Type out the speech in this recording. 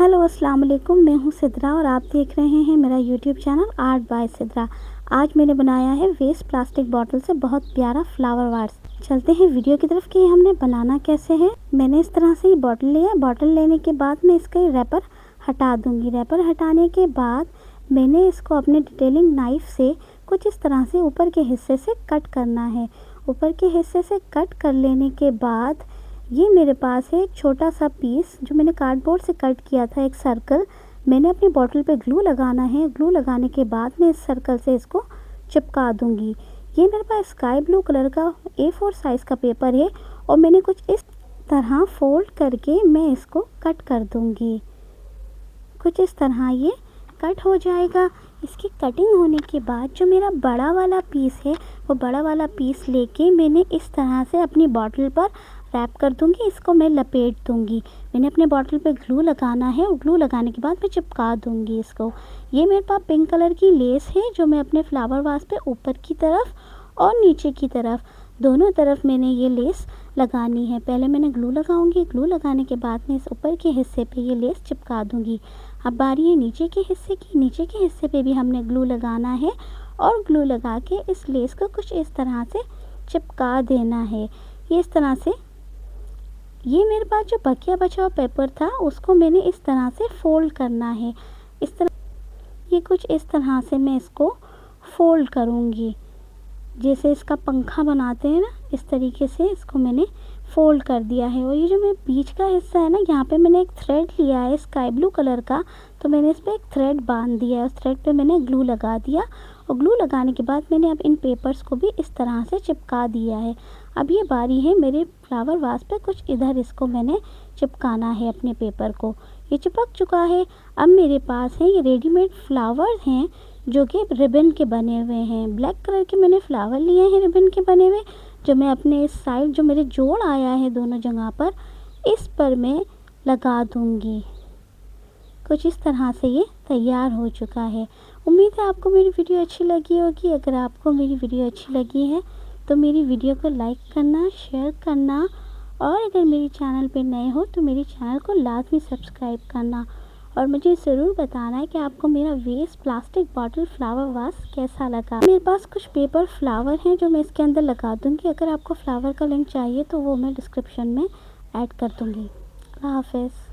Hello अस्सलाम वालेकुम, मैं हूँ सिद्रा और आप देख रहे हैं मेरा YouTube channel art bye Sidra. आज मैंने बनाया है वेस्ट प्लास्टिक बॉटल से बहुत प्यारा फ्लावर वार्स। चलते हैं वीडियो की तरफ कि हमने बनाना कैसे है। मैंने इस तरह से ही बॉटल लिया। बॉटल लेने के बाद मैं इसका रैपर हटा दूँगी। रैपर हटाने के बाद मैंने इसको अपने डिटेलिंग नाइफ़ से कुछ इस तरह से ऊपर के हिस्से से कट करना है। ऊपर के हिस्से से कट कर लेने के बाद ये मेरे पास है एक छोटा सा पीस जो मैंने कार्डबोर्ड से कट किया था, एक सर्कल। मैंने अपनी बॉटल पे ग्लू लगाना है। ग्लू लगाने के बाद मैं इस सर्कल से इसको चिपका दूंगी। ये मेरे पास स्काई ब्लू कलर का A4 साइज़ का पेपर है और मैंने कुछ इस तरह फोल्ड करके मैं इसको कट कर दूंगी। कुछ इस तरह ये कट हो जाएगा। इसकी कटिंग होने के बाद जो मेरा बड़ा वाला पीस है वो बड़ा वाला पीस लेके मैंने इस तरह से अपनी बॉटल पर रैप कर दूंगी। इसको मैं लपेट दूंगी। मैंने अपने बॉटल पे ग्लू लगाना है और ग्लू लगाने के बाद मैं चिपका दूंगी इसको। ये मेरे पास पिंक कलर की लेस है जो मैं अपने फ्लावर वास पे ऊपर की तरफ और नीचे की तरफ दोनों तरफ मैंने ये लेस लगानी है। पहले मैंने ग्लू लगाऊंगी। ग्लू लगाने के बाद मैं इस ऊपर के हिस्से पे ये लेस चिपका दूंगी। अब बारी है नीचे के हिस्से की। नीचे के हिस्से पे भी हमने ग्लू लगाना है और ग्लू लगा के इस लेस को कुछ इस तरह से चिपका देना है। ये इस तरह से ये मेरे पास जो बकिया बचा हुआ पेपर था उसको मैंने इस तरह से फोल्ड करना है। इस तरह ये कुछ इस तरह से मैं इसको फोल्ड करूँगी। जैसे इसका पंखा बनाते हैं ना, इस तरीके से इसको मैंने फोल्ड कर दिया है। और ये जो मेरे बीच का हिस्सा है ना, यहाँ पे मैंने एक थ्रेड लिया है स्काई ब्लू कलर का, तो मैंने इस पर एक थ्रेड बांध दिया है। उस थ्रेड पे मैंने ग्लू लगा दिया और ग्लू लगाने के बाद मैंने अब इन पेपर्स को भी इस तरह से चिपका दिया है। अब ये बारी है मेरे फ्लावर वास पे कुछ इधर इसको मैंने चिपकाना है अपने पेपर को। ये चिपक चुका है। अब मेरे पास है ये रेडीमेड फ्लावर हैं जो कि रिबन के बने हुए हैं। ब्लैक कलर के मैंने फ्लावर लिए हैं रिबन के बने हुए, जो मैं अपने इस साइड जो मेरे जोड़ आया है दोनों जगह पर, इस पर मैं लगा दूंगी। कुछ इस तरह से ये तैयार हो चुका है। उम्मीद है आपको मेरी वीडियो अच्छी लगी होगी। अगर आपको मेरी वीडियो अच्छी लगी है तो मेरी वीडियो को लाइक करना, शेयर करना और अगर मेरे चैनल पे नए हो तो मेरे चैनल को लाजमी सब्सक्राइब करना और मुझे ज़रूर बताना है कि आपको मेरा waste plastic bottle flower vase कैसा लगा। मेरे पास कुछ पेपर फ्लावर हैं जो मैं इसके अंदर लगा दूंगी। अगर आपको फ्लावर का लिंक चाहिए तो वो मैं डिस्क्रिप्शन में ऐड कर दूंगी। अल्लाह हाफ़िज़।